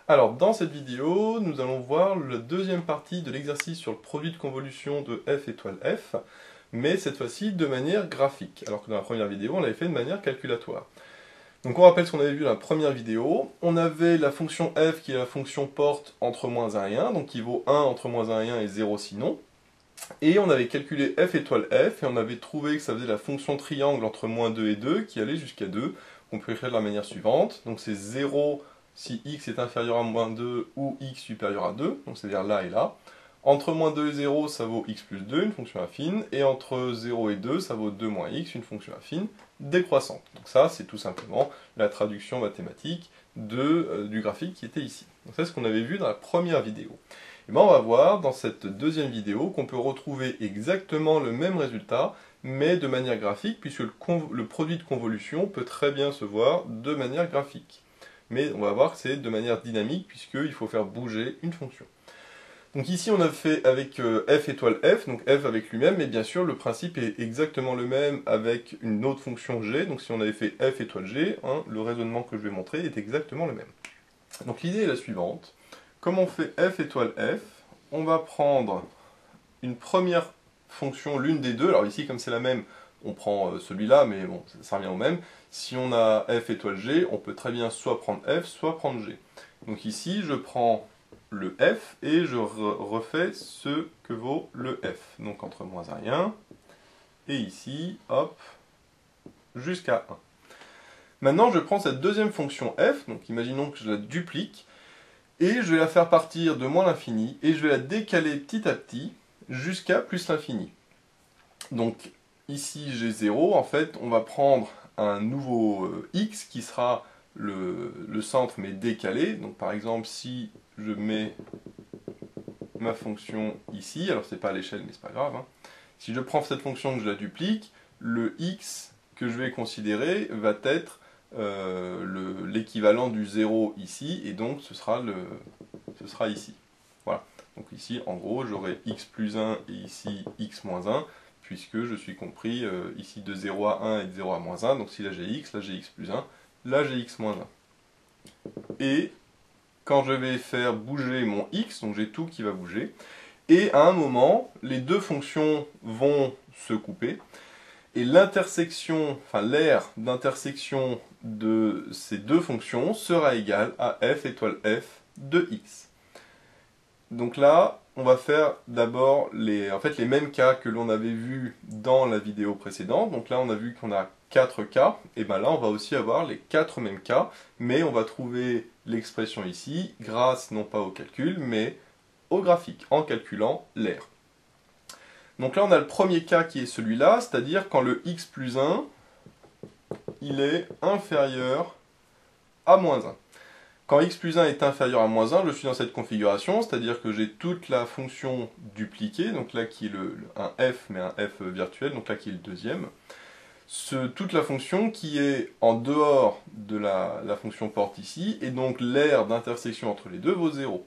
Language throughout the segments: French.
Alors, dans cette vidéo, nous allons voir la deuxième partie de l'exercice sur le produit de convolution de f étoile f, mais cette fois-ci de manière graphique, alors que dans la première vidéo, on l'avait fait de manière calculatoire. Donc on rappelle ce qu'on avait vu dans la première vidéo, on avait la fonction f qui est la fonction porte entre moins 1 et 1, donc qui vaut 1 entre moins 1 et 1 et 0 sinon, et on avait calculé f étoile f, et on avait trouvé que ça faisait la fonction triangle entre moins 2 et 2, qui allait jusqu'à 2, on peut écrire de la manière suivante, donc c'est 0 si x est inférieur à moins 2 ou x supérieur à 2, donc c'est-à-dire là et là. Entre moins 2 et 0, ça vaut x plus 2, une fonction affine, et entre 0 et 2, ça vaut 2 moins x, une fonction affine décroissante. Donc ça, c'est tout simplement la traduction mathématique du graphique qui était ici. Donc c'est ce qu'on avait vu dans la première vidéo. Et bien on va voir dans cette deuxième vidéo qu'on peut retrouver exactement le même résultat, mais de manière graphique, puisque le produit de convolution peut très bien se voir de manière graphique. Mais on va voir que c'est de manière dynamique, puisqu'il faut faire bouger une fonction. Donc ici on a fait avec f étoile f, donc f avec lui-même, mais bien sûr le principe est exactement le même avec une autre fonction g, donc si on avait fait f étoile g, hein, le raisonnement que je vais montrer est exactement le même. Donc l'idée est la suivante, comme on fait f étoile f, on va prendre une première fonction, l'une des deux, alors ici comme c'est la même, on prend celui-là, mais bon, ça revient au même. Si on a f étoile g, on peut très bien soit prendre f, soit prendre g. Donc ici, je prends le f et je refais ce que vaut le f. Donc entre moins 1 et 1, et ici, hop, jusqu'à 1. Maintenant, je prends cette deuxième fonction f, donc imaginons que je la duplique, et je vais la faire partir de moins l'infini, et je vais la décaler petit à petit jusqu'à plus l'infini. Donc ici j'ai 0, en fait on va prendre un nouveau x qui sera le centre mais décalé. Donc par exemple si je mets ma fonction ici, alors c'est pas à l'échelle mais c'est pas grave, hein. Si je prends cette fonction que je la duplique, le x que je vais considérer va être l'équivalent du 0 ici, et donc ce sera ici. Voilà. Donc ici, en gros, j'aurai x plus 1 et ici x moins 1, puisque je suis compris ici de 0 à 1 et de 0 à moins 1. Donc si là j'ai x plus 1, là j'ai x moins 1. Et quand je vais faire bouger mon x, donc j'ai tout qui va bouger, et à un moment, les deux fonctions vont se couper, et l'intersection, enfin l'aire d'intersection de ces deux fonctions sera égale à f étoile f de x. Donc là, on va faire d'abord les mêmes cas que l'on avait vu dans la vidéo précédente. Donc là, on a vu qu'on a 4 cas, et bien là, on va aussi avoir les 4 mêmes cas, mais on va trouver l'expression ici grâce non pas au calcul, mais au graphique, en calculant l'aire. Donc là, on a le premier cas qui est celui-là, c'est-à-dire quand le x plus 1, il est inférieur à moins 1. Quand x plus 1 est inférieur à moins 1, je suis dans cette configuration, c'est-à-dire que j'ai toute la fonction dupliquée, donc là qui est un f, mais un f virtuel, donc là qui est le deuxième. Toute la fonction qui est en dehors de la fonction porte ici, et donc l'aire d'intersection entre les deux vaut 0.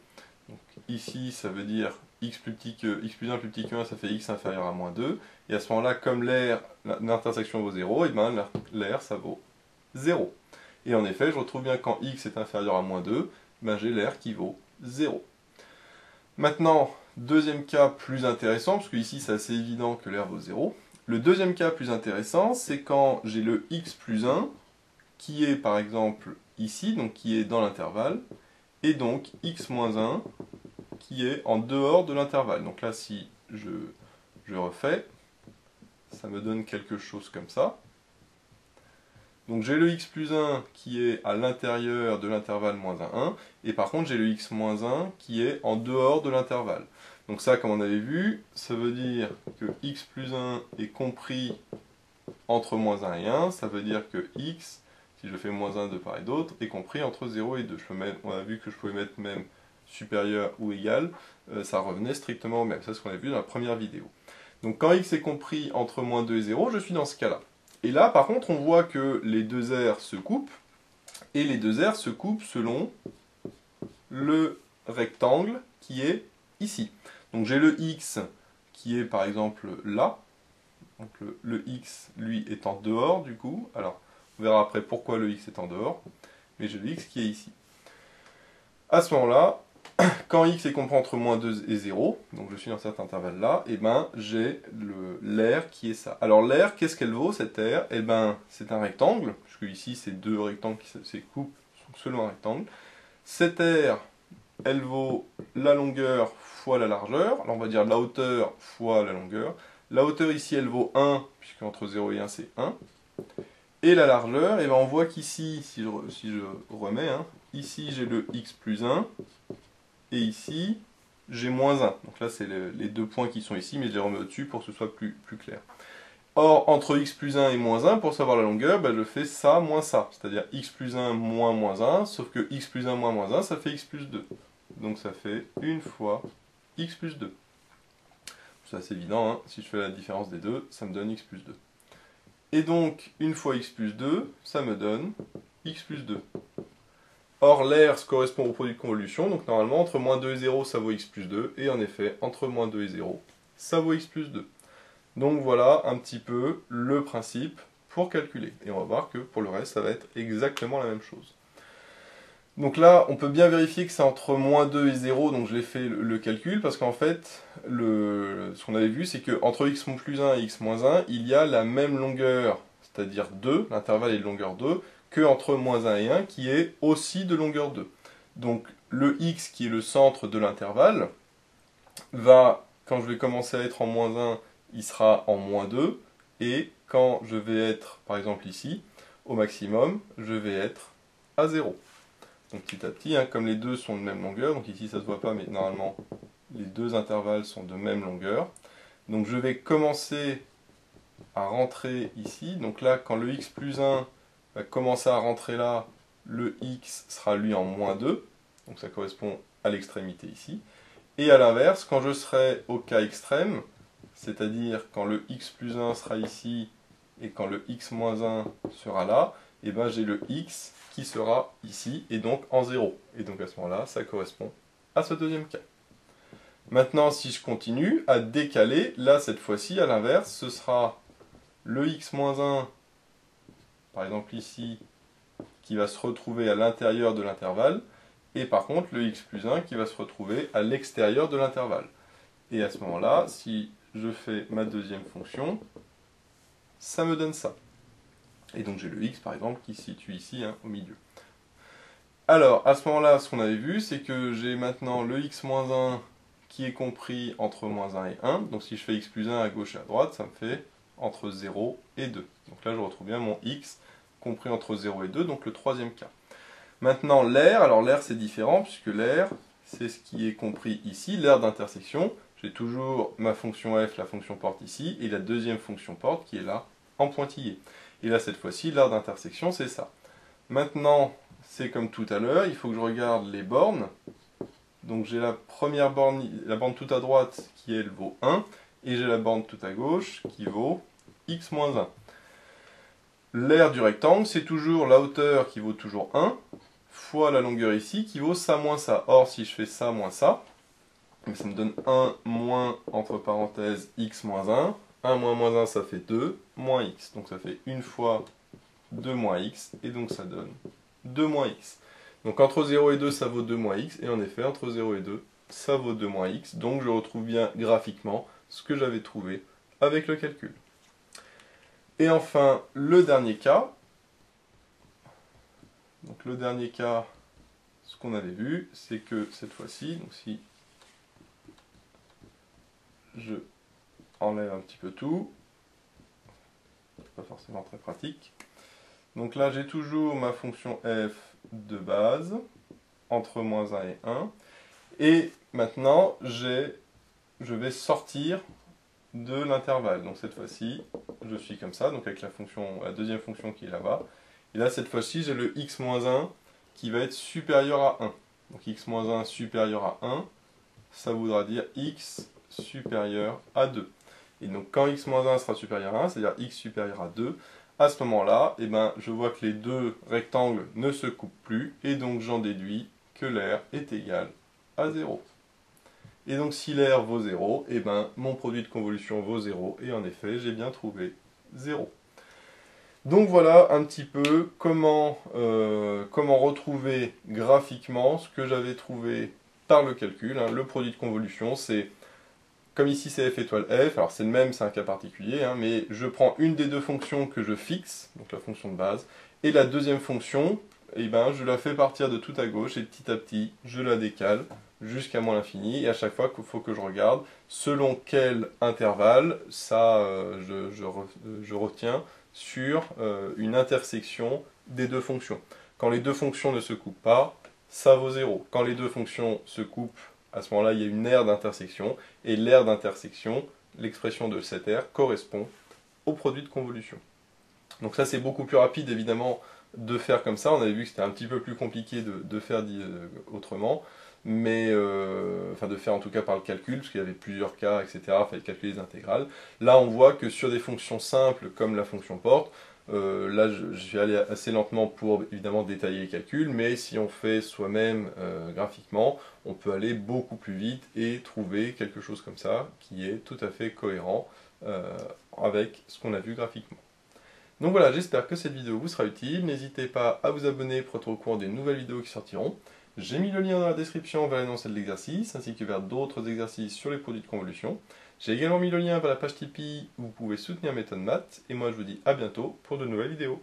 Donc ici, ça veut dire x plus 1 plus petit que 1, ça fait x inférieur à moins 2, et à ce moment-là, comme l'aire d'intersection vaut 0, et bien l'aire, ça vaut 0. Et en effet, je retrouve bien quand x est inférieur à moins 2, ben j'ai l'aire qui vaut 0. Maintenant, deuxième cas plus intéressant, parce que ici c'est assez évident que l'aire vaut 0. Le deuxième cas plus intéressant, c'est quand j'ai le x plus 1, qui est par exemple ici, donc qui est dans l'intervalle, et donc x moins 1, qui est en dehors de l'intervalle. Donc là, si je refais, ça me donne quelque chose comme ça. Donc j'ai le x plus 1 qui est à l'intérieur de l'intervalle moins 1, 1, et par contre j'ai le x moins 1 qui est en dehors de l'intervalle. Donc ça, comme on avait vu, ça veut dire que x plus 1 est compris entre moins 1 et 1, ça veut dire que x, si je fais moins 1 de part et d'autre, est compris entre 0 et 2. On a vu que je pouvais mettre même supérieur ou égal, ça revenait strictement au même. C'est ce qu'on a vu dans la première vidéo. Donc quand x est compris entre moins 2 et 0, je suis dans ce cas-là. Et là, par contre, on voit que les deux aires se coupent, et les deux aires se coupent selon le rectangle qui est ici. Donc j'ai le x qui est par exemple là, donc le x, lui, est en dehors du coup, alors on verra après pourquoi le x est en dehors, mais j'ai le x qui est ici. À ce moment-là, quand x est compris entre moins 2 et 0, donc je suis dans cet intervalle-là, et ben j'ai l'aire qui est ça. Alors l'aire, qu'est-ce qu'elle vaut cette aire? Et ben c'est un rectangle, puisque ici c'est deux rectangles qui se coupent selon un rectangle. Cette aire, elle vaut la longueur fois la largeur, alors on va dire la hauteur fois la longueur. La hauteur ici elle vaut 1, puisque entre 0 et 1 c'est 1. Et la largeur, et ben on voit qu'ici, si je remets, hein, ici j'ai le x plus 1, et ici j'ai moins 1. Donc là c'est les deux points qui sont ici, mais je les remets au-dessus pour que ce soit plus clair. Or, entre x plus 1 et moins 1, pour savoir la longueur, ben, je fais ça moins ça. C'est-à-dire x plus 1 moins moins 1, sauf que x plus 1 moins moins 1, ça fait x plus 2. Donc ça fait une fois x plus 2. C'est assez évident, hein. Si je fais la différence des deux, ça me donne x plus 2. Et donc, une fois x plus 2, ça me donne x plus 2. Or, l'aire correspond au produit de convolution, donc normalement, entre moins 2 et 0, ça vaut x plus 2, et en effet, entre moins 2 et 0, ça vaut x plus 2. Donc voilà un petit peu le principe pour calculer. Et on va voir que pour le reste, ça va être exactement la même chose. Donc là, on peut bien vérifier que c'est entre moins 2 et 0, donc je l'ai fait le calcul, parce qu'en fait, ce qu'on avait vu, c'est qu'entre x plus 1 et x moins 1, il y a la même longueur, c'est-à-dire 2, l'intervalle est de longueur 2, qu'entre moins 1 et 1, qui est aussi de longueur 2. Donc le x, qui est le centre de l'intervalle, va, quand je vais commencer à être en moins 1, il sera en moins 2, et quand je vais être, par exemple ici, au maximum, je vais être à 0. Donc petit à petit, hein, comme les deux sont de même longueur, donc ici ça ne se voit pas, mais normalement les deux intervalles sont de même longueur. Donc je vais commencer à rentrer ici. Donc là, quand le x plus 1 va commencer à rentrer là, le x sera lui en moins 2. Donc ça correspond à l'extrémité ici. Et à l'inverse, quand je serai au cas extrême, c'est-à-dire quand le x plus 1 sera ici et quand le x moins 1 sera là, et ben j'ai le x qui sera ici et donc en 0. Et donc à ce moment-là, ça correspond à ce deuxième cas. Maintenant, si je continue à décaler, là cette fois-ci, à l'inverse, ce sera le x moins 1, par exemple ici, qui va se retrouver à l'intérieur de l'intervalle, et par contre le x plus 1 qui va se retrouver à l'extérieur de l'intervalle. Et à ce moment-là, si je fais ma deuxième fonction, ça me donne ça. Et donc j'ai le x par exemple qui se situe ici, hein, au milieu. Alors à ce moment-là, ce qu'on avait vu, c'est que j'ai maintenant le x moins 1 qui est compris entre moins 1 et 1. Donc si je fais x plus 1 à gauche et à droite, ça me fait entre 0 et 2. Donc là je retrouve bien mon x compris entre 0 et 2, donc le troisième cas. Maintenant l'aire, alors l'aire c'est différent puisque l'aire c'est ce qui est compris ici, l'aire d'intersection. J'ai toujours ma fonction f, la fonction porte ici, et la deuxième fonction porte qui est là en pointillé. Et là cette fois-ci, l'aire d'intersection c'est ça. Maintenant c'est comme tout à l'heure, il faut que je regarde les bornes. Donc j'ai la première borne, la borne tout à droite qui elle vaut 1, et j'ai la borne tout à gauche qui vaut x moins 1. L'aire du rectangle, c'est toujours la hauteur qui vaut toujours 1, fois la longueur ici qui vaut ça moins ça. Or, si je fais ça moins ça, ça me donne 1 moins, entre parenthèses, x moins 1. 1 moins moins 1, ça fait 2, moins x. Donc ça fait une fois 2 moins x, et donc ça donne 2 moins x. Donc entre 0 et 2, ça vaut 2 moins x, et en effet, entre 0 et 2, ça vaut 2 moins x. Donc je retrouve bien graphiquement ce que j'avais trouvé avec le calcul. Et enfin, le dernier cas. Donc le dernier cas, ce qu'on avait vu, c'est que cette fois-ci, donc si je enlève un petit peu tout, c'est pas forcément très pratique. Donc là, j'ai toujours ma fonction f de base, entre moins 1 et 1. Et maintenant, je vais sortir de l'intervalle. Donc cette fois-ci, je suis comme ça, donc avec la deuxième fonction qui est là-bas. Et là, cette fois-ci, j'ai le x-1 qui va être supérieur à 1. Donc x-1 supérieur à 1, ça voudra dire x supérieur à 2. Et donc quand x-1 sera supérieur à 1, c'est-à-dire x supérieur à 2, à ce moment-là, eh ben, je vois que les deux rectangles ne se coupent plus, et donc j'en déduis que l'aire est égal à 0. Et donc si l'aire vaut 0, eh ben, mon produit de convolution vaut 0, et en effet, j'ai bien trouvé 0. Donc voilà un petit peu comment retrouver graphiquement ce que j'avais trouvé par le calcul, hein. Le produit de convolution, c'est, comme ici c'est f étoile f, alors c'est le même, c'est un cas particulier, hein, mais je prends une des deux fonctions que je fixe, donc la fonction de base, et la deuxième fonction, eh ben, je la fais partir de tout à gauche, et petit à petit, je la décale jusqu'à moins l'infini, et à chaque fois qu'il faut que je regarde selon quel intervalle ça, je retiens sur une intersection des deux fonctions. Quand les deux fonctions ne se coupent pas, ça vaut 0. Quand les deux fonctions se coupent, à ce moment-là, il y a une aire d'intersection, et l'aire d'intersection, l'expression de cette aire, correspond au produit de convolution. Donc ça, c'est beaucoup plus rapide, évidemment, de faire comme ça. On avait vu que c'était un petit peu plus compliqué de faire autrement, mais enfin de faire en tout cas par le calcul, parce qu'il y avait plusieurs cas, etc. Il fallait calculer les intégrales. Là, on voit que sur des fonctions simples, comme la fonction porte, là, je vais aller assez lentement pour évidemment détailler les calculs, mais si on fait soi-même graphiquement, on peut aller beaucoup plus vite et trouver quelque chose comme ça qui est tout à fait cohérent avec ce qu'on a vu graphiquement. Donc voilà, j'espère que cette vidéo vous sera utile. N'hésitez pas à vous abonner pour être au courant des nouvelles vidéos qui sortiront. J'ai mis le lien dans la description vers l'énoncé de l'exercice, ainsi que vers d'autres exercices sur les produits de convolution. J'ai également mis le lien vers la page Tipeee où vous pouvez soutenir Méthode Math. Et moi je vous dis à bientôt pour de nouvelles vidéos.